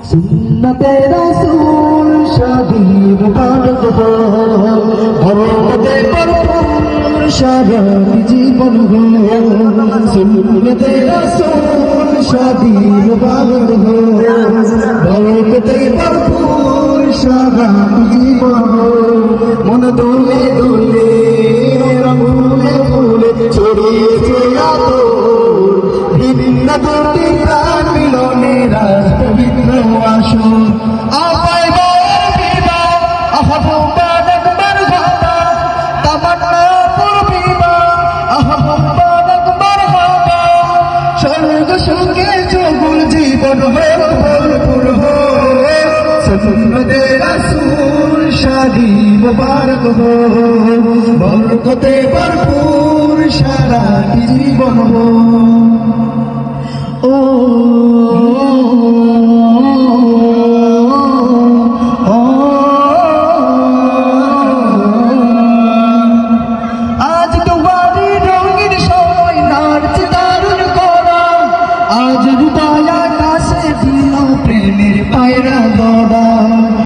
सुन्नते रसूल शादी मुबारक हो बरकते भरपूर शादी जीवन हो सुन्नते रसूल शादी मुबारक हो बरकते भरपूर शादी जीवन हो मन दोले दोले रंगुले फूले ছড়িয়েছে আতর ভিন্ন দুটি প্রাণ মিলনে রাষ্ট্রবিঘ্ন আসন আপায় বিবা আহ্বান একবার গাবা তামান্না পূর্বিবা আহ্বান একবার গাবা স্বর্গ সুখে চগুল জীবন ভরপুর হো সুন্নতে রাসূল শাদি মুবারক হো বরকতে ভরপুর সারা জীবন হো ও